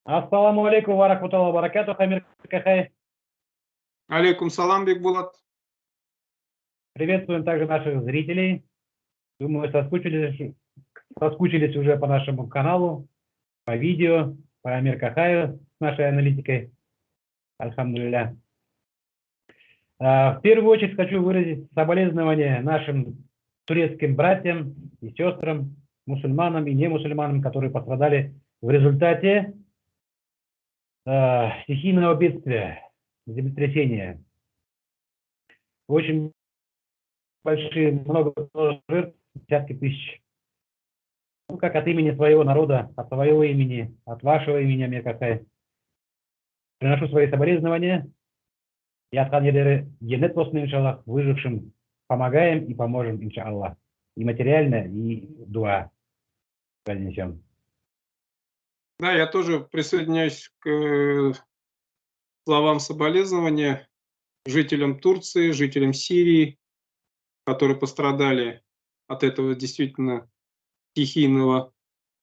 Ассаламу алейкум ва рахматуллахи ва баракатуху, Амир Кахай. Алейкум салам, Бекбулат. Приветствуем также наших зрителей. Думаю, соскучились уже по нашему каналу, по видео, по Амир Кахаю с нашей аналитикой. Альхамдулилля. В первую очередь хочу выразить соболезнования нашим турецким братьям и сестрам, мусульманам и немусульманам, которые пострадали в результате стихийного бедствия, землетрясения. Очень много жертв, десятки тысяч. Ну, как от имени своего народа, от своего имени, от вашего имени, Амир Кахай, приношу свои соболезнования. И от Ханьедеры Генет после, иншаллах, выжившим помогаем и поможем, иншаллах. И материально, и дуа разнесем. Да, я тоже присоединяюсь к словам соболезнования жителям Турции, жителям Сирии, которые пострадали от этого действительно стихийного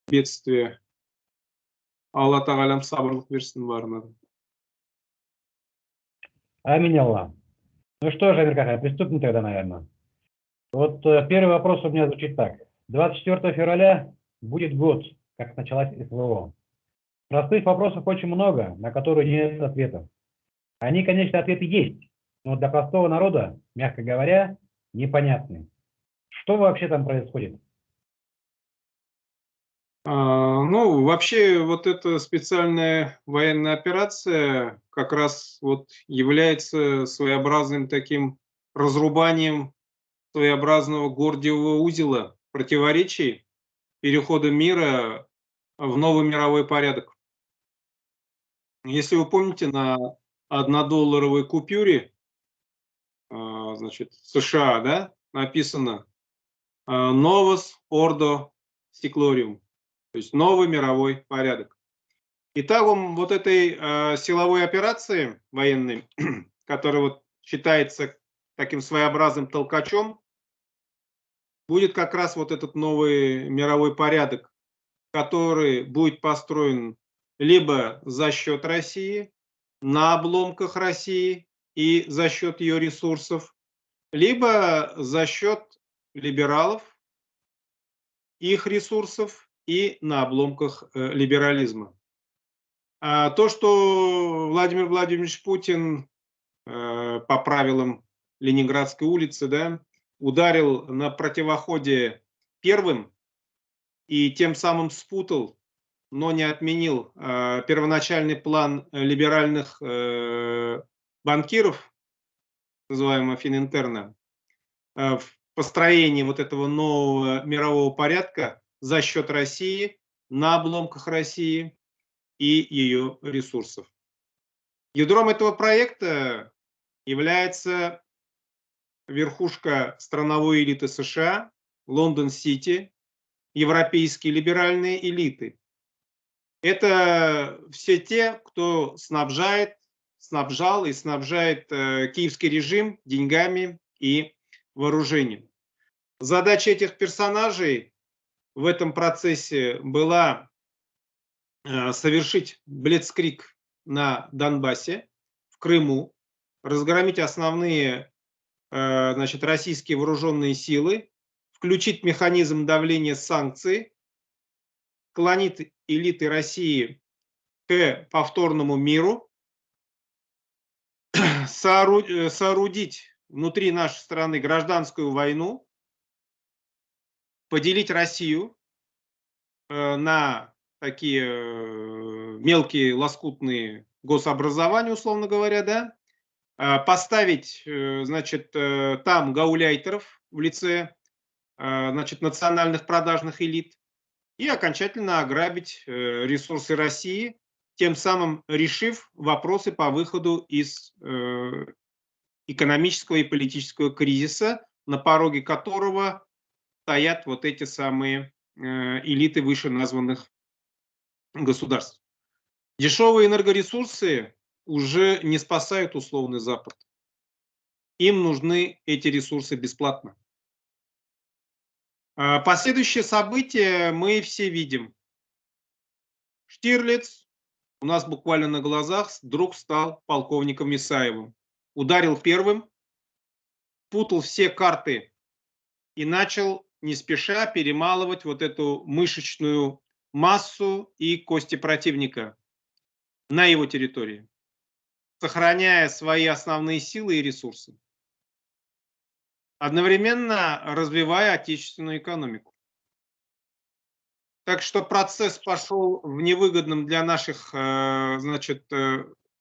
бедствия. Аллах Тагалям сабрлық берсін барына. Аминь, Аллах. Ну что же, Амир Кахай, приступим тогда, наверное. Вот первый вопрос у меня звучит так. 24 февраля будет год, как началась СВО. Простых вопросов очень много, на которые нет ответов. Они, конечно, ответы есть, но для простого народа, мягко говоря, непонятны. Что вообще там происходит? Ну, вообще, вот эта специальная военная операция как раз вот является своеобразным таким разрубанием своеобразного гордиевого узела противоречий, перехода мира в новый мировой порядок. Если вы помните, на 1-долларовой купюре, значит, США, да, написано «Novus Ordo Seclorum», то есть новый мировой порядок. Итогом вот этой силовой операции военной, которая вот считается таким своеобразным толкачом, будет как раз вот этот новый мировой порядок, который будет построен либо за счет России, на обломках России и за счет ее ресурсов, либо за счет либералов, их ресурсов и на обломках либерализма. А то, что Владимир Владимирович Путин по правилам Ленинградской улицы, да, ударил на противоходе первым и тем самым спутал, но не отменил первоначальный план либеральных банкиров, называемого Фининтерна, в построении вот этого нового мирового порядка за счет России, на обломках России и ее ресурсов. Ядром этого проекта является верхушка страновой элиты США, Лондон-Сити, европейские либеральные элиты. Это все те, кто снабжал и снабжает киевский режим деньгами и вооружением. Задача этих персонажей в этом процессе была совершить блицкриг на Донбассе, в Крыму, разгромить основные значит, российские вооруженные силы, включить механизм давления санкций, склонить элиты России к повторному миру, соорудить внутри нашей страны гражданскую войну, поделить Россию на такие мелкие лоскутные гособразования, условно говоря, да, поставить, значит, там гауляйтеров в лице, значит, национальных продажных элит и окончательно ограбить ресурсы России, тем самым решив вопросы по выходу из экономического и политического кризиса, на пороге которого стоят вот эти самые элиты вышеназванных государств. Дешевые энергоресурсы уже не спасают условный Запад. Им нужны эти ресурсы бесплатно. Последующие события мы все видим. Штирлиц у нас буквально на глазах вдруг стал полковником Исаевым. Ударил первым, путал все карты и начал не спеша перемалывать вот эту мышечную массу и кости противника на его территории, сохраняя свои основные силы и ресурсы, одновременно развивая отечественную экономику. Так что процесс пошел в невыгодном для наших,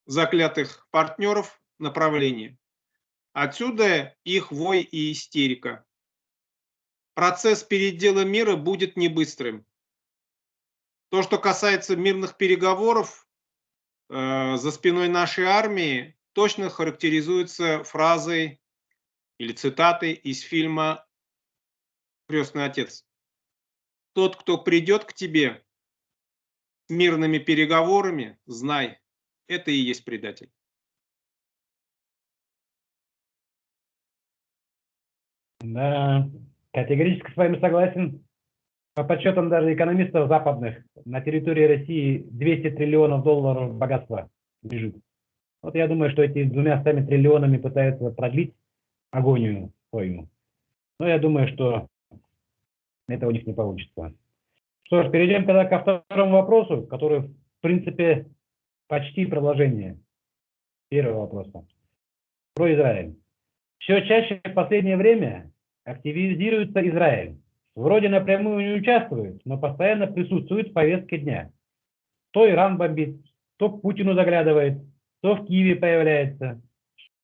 заклятых партнеров направлении. Отсюда их вой и истерика. Процесс передела мира будет не быстрым. То, что касается мирных переговоров за спиной нашей армии, точно характеризуется фразой или цитатой из фильма «Крестный отец». Тот, кто придет к тебе с мирными переговорами, знай, это и есть предатель. Да, категорически с вами согласен. По подсчетам даже экономистов западных, на территории России 200 триллионов долларов богатства лежит. Вот я думаю, что эти 200 триллионами пытаются продлить агонию свою. Но я думаю, что это у них не получится. Что ж, перейдем тогда ко второму вопросу, который, в принципе, почти продолжение первого вопроса. Про Израиль. Все чаще в последнее время активизируется Израиль. Вроде напрямую не участвует, но постоянно присутствует в повестке дня. То Иран бомбит, то к Путину заглядывает, то в Киеве появляется.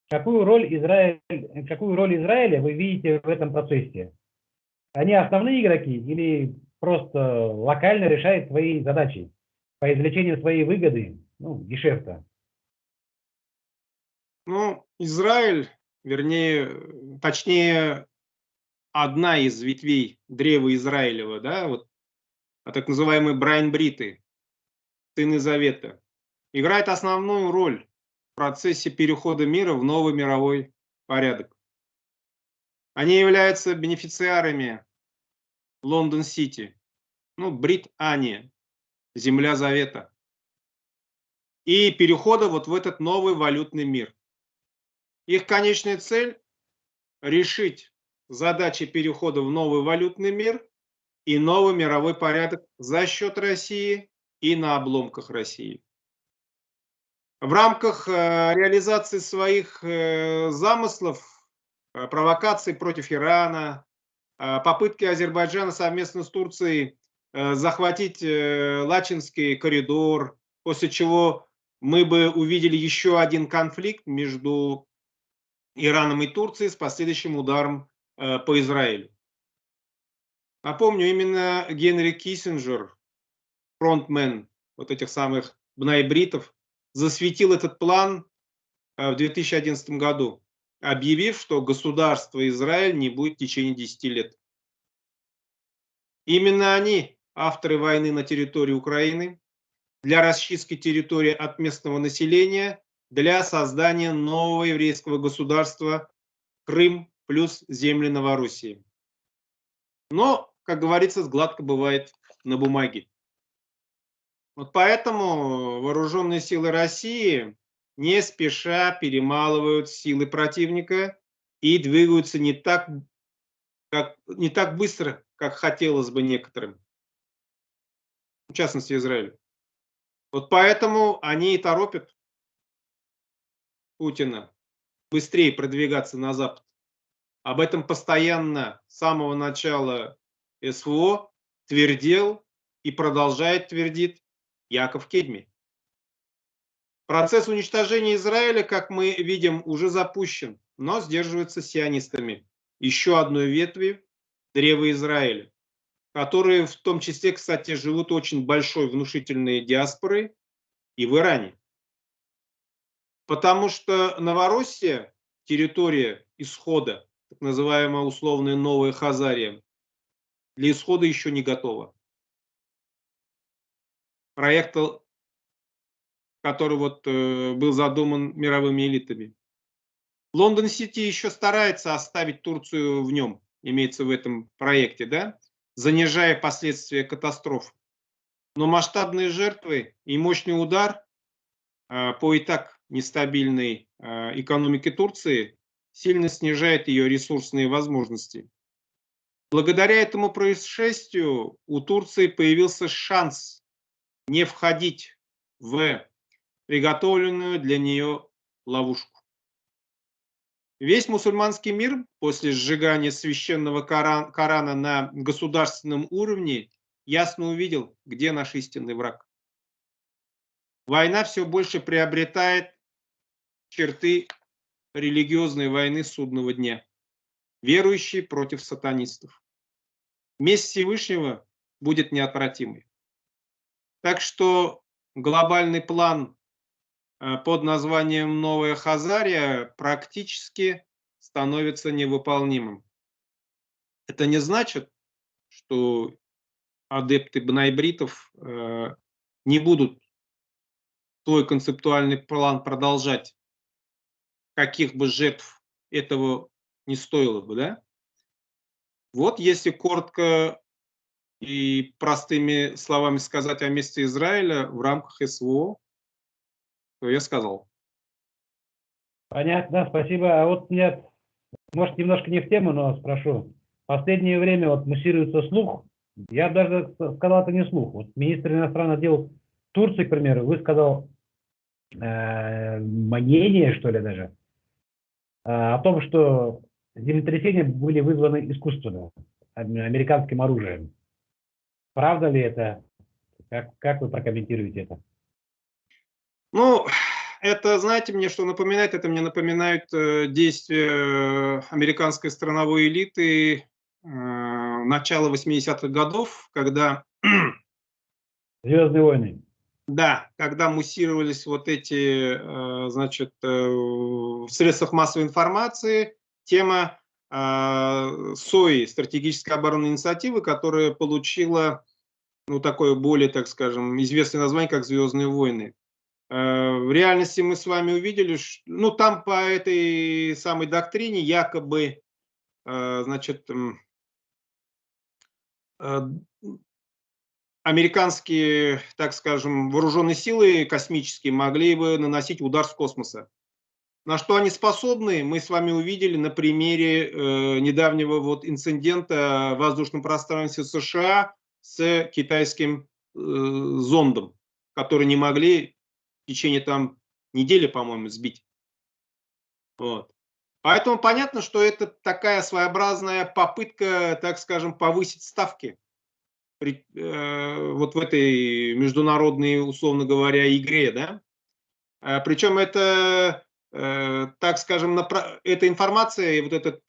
Какую роль Израиля вы видите в этом процессе? Они основные игроки или просто локально решают свои задачи по извлечению своей выгоды, гешефта? Ну, Израиль, вернее, точнее, одна из ветвей древа Израилева, да, вот, так называемые Брайан-Бриты, сыны Завета, играет основную роль в процессе перехода мира в новый мировой порядок. Они являются бенефициарами Лондон-Сити, Брит-Ания, земля Завета, и перехода вот в этот новый валютный мир. Их конечная цель – решить задачи перехода в новый валютный мир и новый мировой порядок за счет России и на обломках России. В рамках реализации своих замыслов, провокаций против Ирана, попытки Азербайджана совместно с Турцией захватить Лачинский коридор, после чего мы бы увидели еще один конфликт между Ираном и Турцией с последующим ударом по Израилю. Напомню, именно Генри Киссинджер, фронтмен вот этих самых бнай-бритов, засветил этот план в 2011 году, объявив, что государство Израиль не будет в течение 10 лет. Именно они, авторы войны на территории Украины, для расчистки территории от местного населения, для создания нового еврейского государства Крым плюс земли Новороссии. Но, как говорится, гладко бывает на бумаге. Вот поэтому вооруженные силы России не спеша перемалывают силы противника и двигаются не так быстро, как хотелось бы некоторым, в частности Израилю. Вот поэтому они и торопят Путина быстрее продвигаться на Запад. Об этом постоянно с самого начала СВО твердил и продолжает твердить Яков Кедми. Процесс уничтожения Израиля, как мы видим, уже запущен, но сдерживается сионистами, еще одной ветви древа Израиля, которые в том числе, кстати, живут очень большой внушительной диаспорой и в Иране. Потому что Новороссия, территория исхода, так называемая условная Новая Хазария, для исхода еще не готова. Проект, который был задуман мировыми элитами. Лондон-Сити еще старается оставить Турцию в нем, имеется в этом проекте, да, занижая последствия катастрофы. Но масштабные жертвы и мощный удар по и так нестабильной экономике Турции сильно снижает ее ресурсные возможности. Благодаря этому происшествию у Турции появился шанс не входить в приготовленную для нее ловушку. Весь мусульманский мир после сжигания священного Корана на государственном уровне ясно увидел, где наш истинный враг. Война все больше приобретает черты религиозной войны судного дня. Верующие против сатанистов. Месть Всевышнего будет неотвратимой. Так что глобальный план под названием «Новая Хазария» практически становится невыполнимым. Это не значит, что адепты бнайбритов не будут свой концептуальный план продолжать, каких бы жертв этого не стоило бы, да? Вот если коротко и простыми словами сказать о месте Израиля в рамках СВО, то я сказал. Понятно, спасибо. А вот мне, может, немножко не в тему, но спрошу. В последнее время вот муссируется слух, я даже сказал, это не слух. Вот министр иностранных дел Турции, к примеру, высказал мнение, что ли, даже, о том, что землетрясения были вызваны искусственно, американским оружием. Правда ли это? Как вы прокомментируете это? Ну, это, знаете, мне что напоминает? Это мне напоминает действия американской страновой элиты начала 80-х годов, когда... Звездные войны. Да, когда муссировались вот эти, значит, в средствах массовой информации тема СОИ, стратегической оборонной инициативы, которая получила, ну, такое более, так скажем, известное название, как «Звездные войны». В реальности мы с вами увидели, что, ну, там по этой самой доктрине якобы, значит, американские, так скажем, вооруженные силы космические могли бы наносить удар с космоса. На что они способны, мы с вами увидели на примере недавнего вот инцидента в воздушном пространстве США с китайским зондом, который не могли в течение там недели, по-моему, сбить. Вот. Поэтому понятно, что это такая своеобразная попытка, так скажем, повысить ставки вот в этой международной, условно говоря, игре, да. Причем это, так скажем, эта информация, вот этот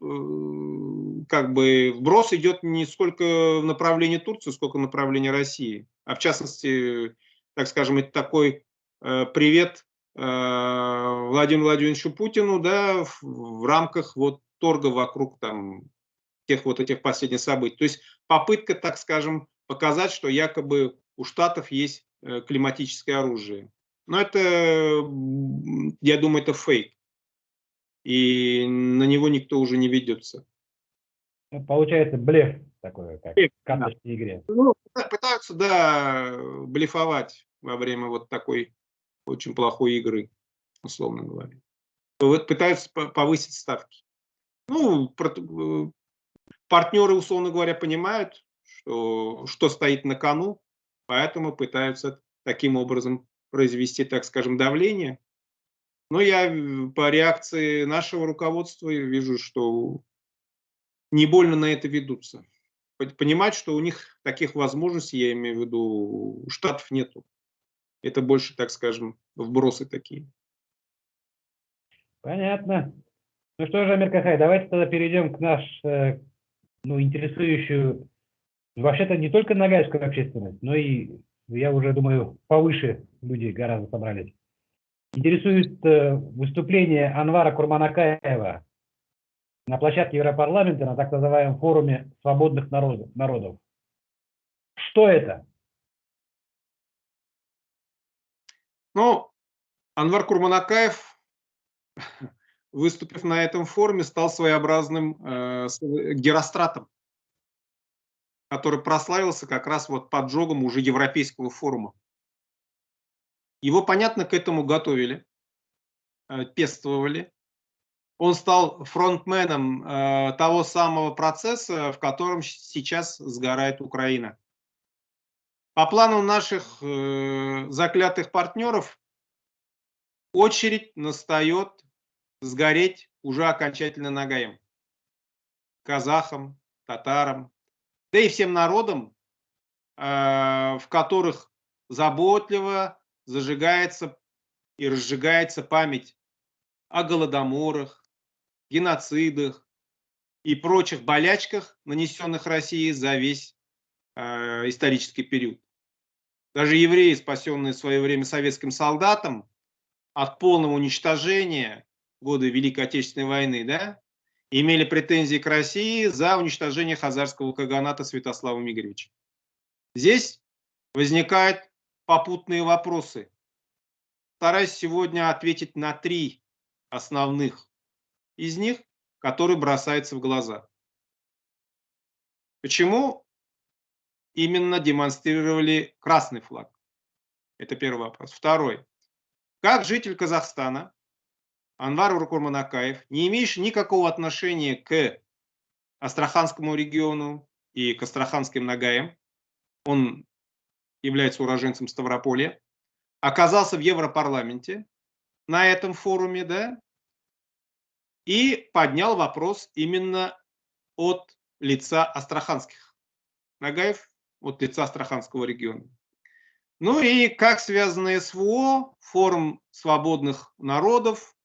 как бы вброс идет не сколько в направлении Турции, сколько в направлении России. А в частности, так скажем, это такой привет Владимиру Владимировичу Путину, да, в рамках вот торга вокруг там тех вот этих последних событий. То есть попытка, так скажем, показать, что якобы у Штатов есть климатическое оружие. Но это, я думаю, это фейк. И на него никто уже не ведется. Получается блеф такой, как в карточной игре. Ну, пытаются, да, блефовать во время вот такой очень плохой игры, условно говоря. Пытаются повысить ставки. Ну, партнеры, условно говоря, понимают, что стоит на кону, поэтому пытаются таким образом произвести, так скажем, давление. Но я по реакции нашего руководства вижу, что не больно на это ведутся. Понимать, что у них таких возможностей, я имею в виду, у Штатов нету. Это больше, так скажем, вбросы такие. Понятно. Ну что же, Амир Кахай, давайте тогда перейдем к нашу, ну, интересующую, вообще-то не только нагайскую общественность, но и, я уже думаю, повыше люди гораздо собрались. Интересует выступление Анвара Курманакаева на площадке Европарламента на так называемом форуме свободных народов. Что это? Ну, Анвар Курманакаев, выступив на этом форуме, стал своеобразным Геростратом, который прославился как раз вот поджогом уже Европейского форума. Его, понятно, к этому готовили, пестовали. Он стал фронтменом того самого процесса, в котором сейчас сгорает Украина. По плану наших заклятых партнеров очередь настает сгореть уже окончательно Нагаем. Казахам, татарам, да и всем народам, в которых заботливо зажигается и разжигается память о голодоморах, геноцидах и прочих болячках, нанесенных России за весь исторический период. Даже евреи, спасенные в свое время советским солдатам от полного уничтожения в годы Великой Отечественной войны, да, имели претензии к России за уничтожение хазарского каганата Святославом Игоревичем. Здесь возникают попутные вопросы. Стараюсь сегодня ответить на 3 основных из них, которые бросаются в глаза. Почему именно демонстрировали красный флаг? Это первый вопрос. Второй. Как житель Казахстана Анвар Курманакаев, не имеющий никакого отношения к Астраханскому региону и к астраханским Нагаям, он является уроженцем Ставрополья, оказался в Европарламенте на этом форуме, да, и поднял вопрос именно от лица астраханских Нагаев, от лица Астраханского региона. Ну и как связано СВО, форум свободных народов,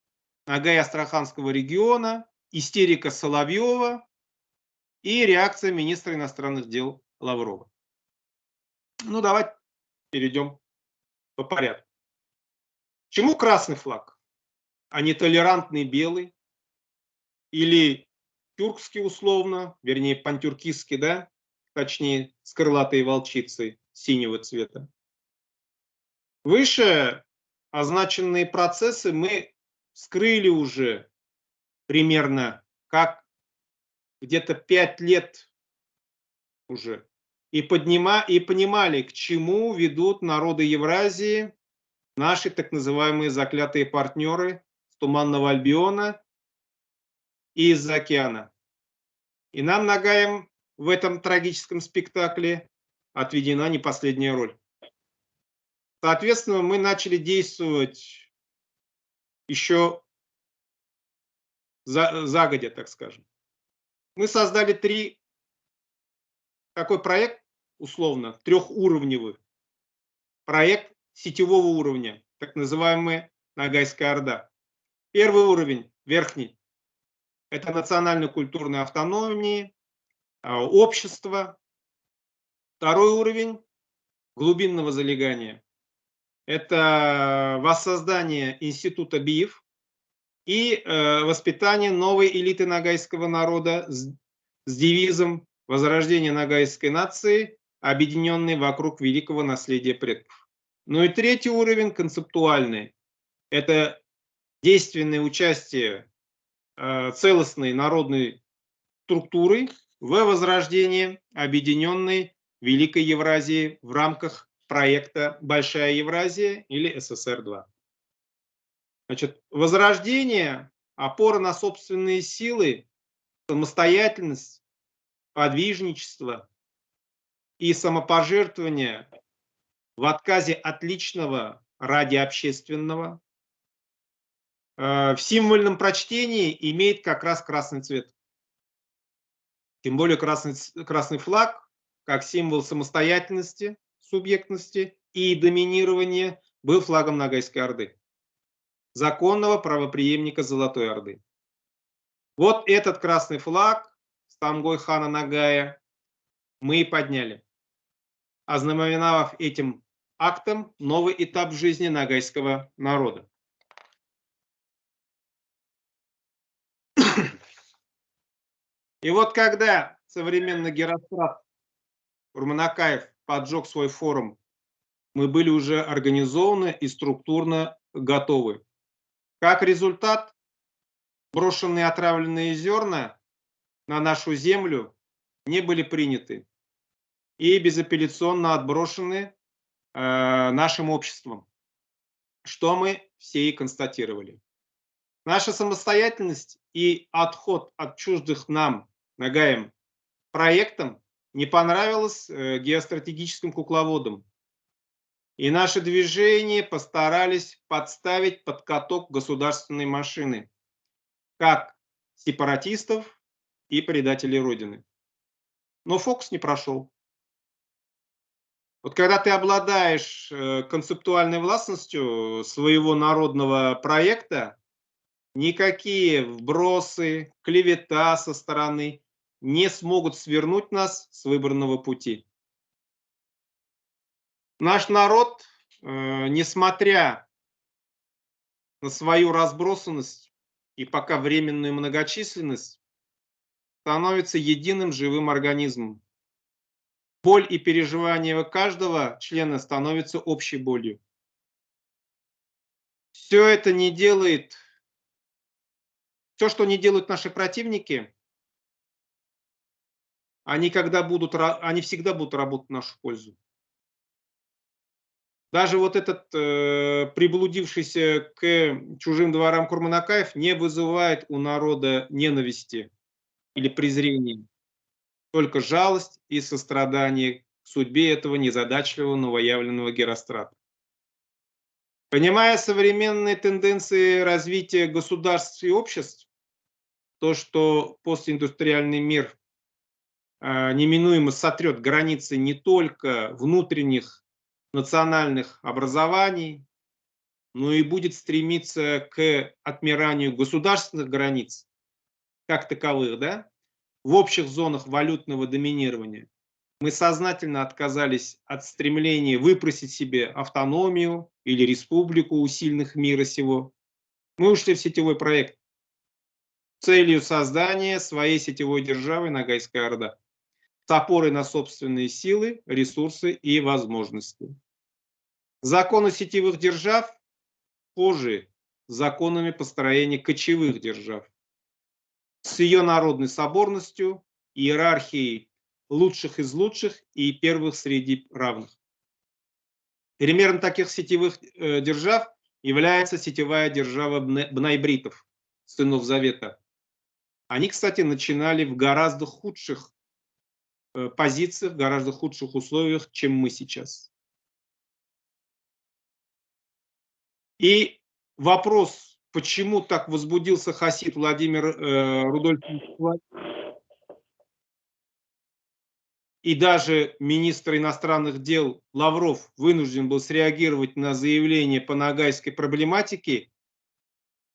Нагай Астраханского региона, истерика Соловьева и реакция министра иностранных дел Лаврова. Ну, давайте перейдем по порядку. Почему красный флаг, а не толерантный белый или тюркский условно, вернее пантюркистский, да, точнее с крылатой волчицей синего цвета? Выше означенные процессы мы скрыли уже примерно как где-то 5 лет уже. И понимали, к чему ведут народы Евразии, наши так называемые заклятые партнеры с Туманного Альбиона и из-за океана. И нам, Нагаям, в этом трагическом спектакле отведена не последняя роль. Соответственно, мы начали действовать еще загодя, так скажем. Мы создали такой проект, условно, 3-уровневый. Проект сетевого уровня, так называемая Ногайская Орда. Первый уровень, верхний, это национально-культурная автономия, общество. Второй уровень глубинного залегания. Это воссоздание института БИФ и воспитание новой элиты ногайского народа с девизом возрождения ногайской нации, объединенной вокруг великого наследия предков. Ну и третий уровень, концептуальный, это действенное участие целостной народной структуры в возрождении объединенной Великой Евразии в рамках проекта «Большая Евразия» или СССР-2. Значит, возрождение, опора на собственные силы, самостоятельность, подвижничество и самопожертвование в отказе от личного ради общественного в символьном прочтении имеет как раз красный цвет. Тем более красный флаг как символ самостоятельности, субъектности и доминирования был флагом Ногайской Орды, законного правопреемника Золотой Орды. Вот этот красный флаг с тамгой хана Нагая мы и подняли, ознаменовав этим актом новый этап жизни ногайского народа. И вот когда современный Герострат Курманакаев поджег свой форум, мы были уже организованы и структурно готовы. Как результат, брошенные отравленные зерна на нашу землю не были приняты и безапелляционно отброшены нашим обществом. что мы все и констатировали. Наша самостоятельность и отход от чуждых нам, Нагаем, проектам не понравилось геостратегическим кукловодам. И наши движения постарались подставить под каток государственной машины, как сепаратистов и предателей Родины. Но фокус не прошел. Вот когда ты обладаешь концептуальной властностью своего народного проекта, никакие вбросы, клевета со стороны не смогут свернуть нас с выбранного пути. Наш народ, несмотря на свою разбросанность и пока временную многочисленность, становится единым живым организмом. Боль и переживания каждого члена становятся общей болью. Все это не делает, все, что не делают наши противники, они всегда будут работать в нашу пользу. Даже вот этот приблудившийся к чужим дворам Курманакаев не вызывает у народа ненависти или презрения, только жалость и сострадание к судьбе этого незадачливого новоявленного Герострата. Понимая современные тенденции развития государств и обществ, то, что постиндустриальный мир неминуемо сотрет границы не только внутренних национальных образований, но и будет стремиться к отмиранию государственных границ, как таковых, да, в общих зонах валютного доминирования. Мы сознательно отказались от стремления выпросить себе автономию или республику у сильных мира сего. Мы ушли в сетевой проект с целью создания своей сетевой державы Ногайская Орда с опорой на собственные силы, ресурсы и возможности. Законы сетевых держав позже законами построения кочевых держав с ее народной соборностью, иерархией лучших из лучших и первых среди равных. Примером таких сетевых держав является сетевая держава бнайбритов, сынов Завета. Они, кстати, начинали в гораздо худших позициях, в гораздо худших условиях, чем мы сейчас. И вопрос, почему так возбудился хасид Владимир Рудольфович и даже министр иностранных дел Лавров вынужден был среагировать на заявление по ногайской проблематике,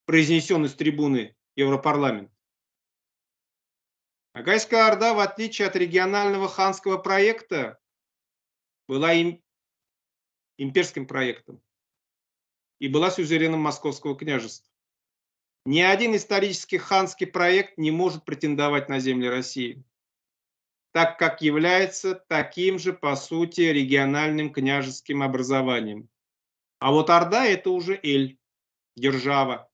произнесенное с трибуны Европарламента. Ногайская Орда, в отличие от регионального ханского проекта, была имперским проектом и была сюзереном Московского княжества. Ни один исторический ханский проект не может претендовать на земли России, так как является таким же, по сути, региональным княжеским образованием. А вот Орда – это уже эль, держава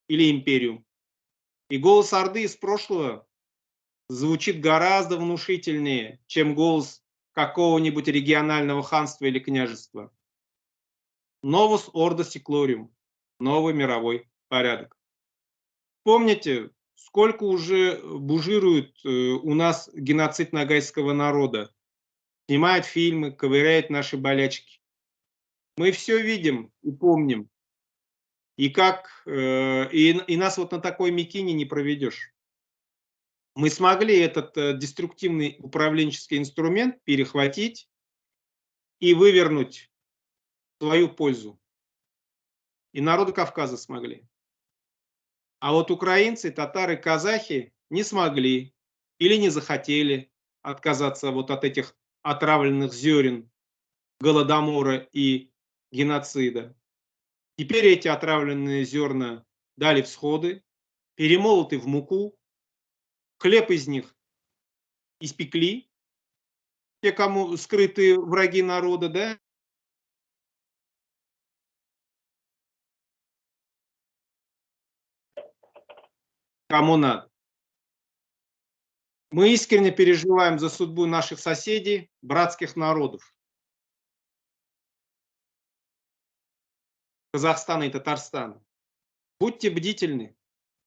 или империум. И голос Орды из прошлого звучит гораздо внушительнее, чем голос какого-нибудь регионального ханства или княжества. Novus Ordo Seclorum, новый мировой порядок. Помните, сколько уже бужирует у нас геноцид ногайского народа, снимает фильмы, ковыряет наши болячки. Мы все видим и помним. И нас вот на такой мякине не проведешь. Мы смогли этот деструктивный управленческий инструмент перехватить и вывернуть в свою пользу. И народы Кавказа смогли. А вот украинцы, татары, казахи не смогли или не захотели отказаться вот от этих отравленных зерен голодомора и геноцида. Теперь эти отравленные зерна дали всходы, перемолоты в муку, хлеб из них испекли, те, кому скрытые враги народа, да, кому надо. Мы искренне переживаем за судьбу наших соседей, братских народов. Казахстана и Татарстана. Будьте бдительны.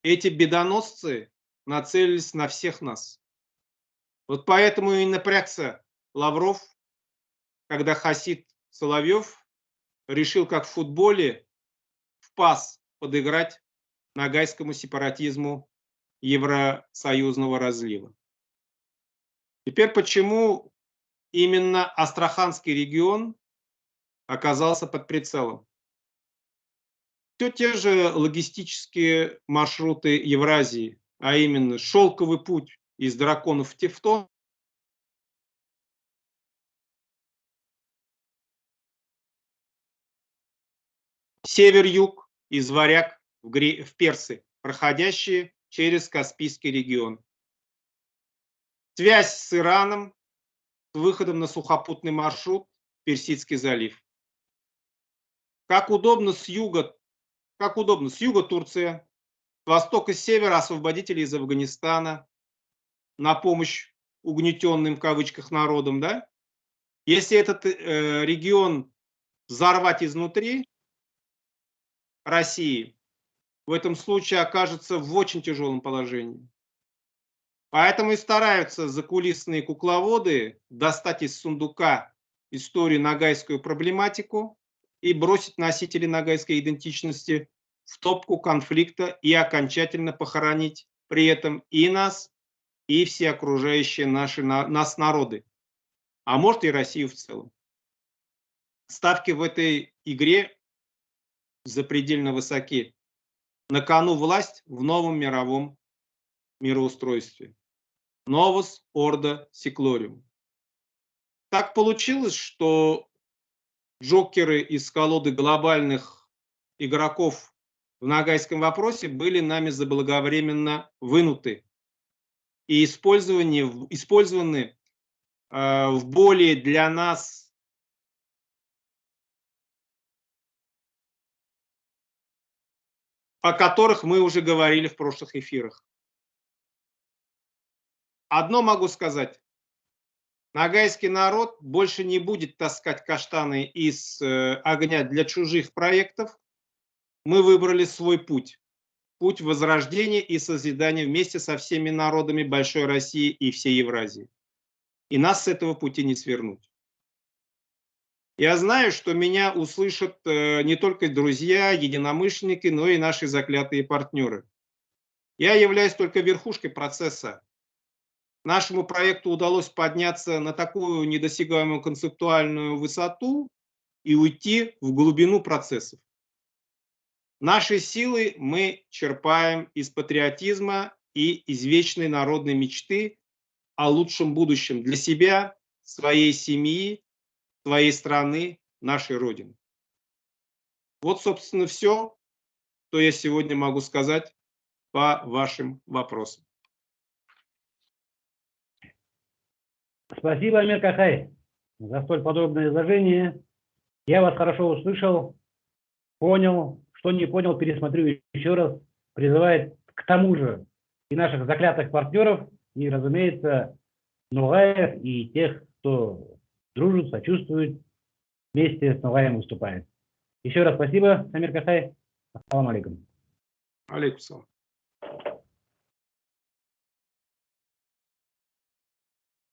Эти бедоносцы нацелились на всех нас. Вот поэтому и напрягся Лавров, когда Хасид Соловьев решил, как в футболе, в пас подыграть ногайскому сепаратизму евросоюзного разлива. Теперь почему именно Астраханский регион оказался под прицелом? Все те же логистические маршруты Евразии, а именно шелковый путь из Драконов в Тевтон, север-юг из Варяг в Персы, проходящие через Каспийский регион. Связь с Ираном с выходом на сухопутный маршрут в Персидский залив. Как удобно с юга Турция, с востока и севера освободители из Афганистана на помощь угнетенным в кавычках народам, да? Если этот регион взорвать изнутри России, в этом случае окажется в очень тяжелом положении. Поэтому и стараются закулисные кукловоды достать из сундука историю ногайскую проблематику и бросить носителей ногайской идентичности в топку конфликта и окончательно похоронить при этом и нас, и все окружающие нас народы, а может и Россию в целом. Ставки в этой игре запредельно высоки. На кону власть в новом мировом мироустройстве. Novus Ordo Seclorum. Так получилось, что джокеры из колоды глобальных игроков в ногайском вопросе были нами заблаговременно вынуты и использованы в более для нас о которых мы уже говорили в прошлых эфирах. Одно могу сказать. Ногайский народ больше не будет таскать каштаны из огня для чужих проектов. Мы выбрали свой путь. Путь возрождения и созидания вместе со всеми народами Большой России и всей Евразии. И нас с этого пути не свернуть. Я знаю, что меня услышат не только друзья, единомышленники, но и наши заклятые партнеры. Я являюсь только верхушкой процесса. Нашему проекту удалось подняться на такую недосягаемую концептуальную высоту и уйти в глубину процессов. Наши силы мы черпаем из патриотизма и из вечной народной мечты о лучшем будущем для себя, своей семьи, своей страны, нашей Родины. Вот, собственно, все, что я сегодня могу сказать по вашим вопросам. Спасибо, Амир Кахай, за столь подробное изложение. Я вас хорошо услышал, понял, что не понял, пересмотрю еще раз. Призывает к тому же и наших заклятых партнеров, и, разумеется, Ногаев, и тех, кто дружит, сочувствует, вместе с Ногаем выступает. Еще раз спасибо, Амир Кахай. Ассаламу алейкум. Алейкум салам.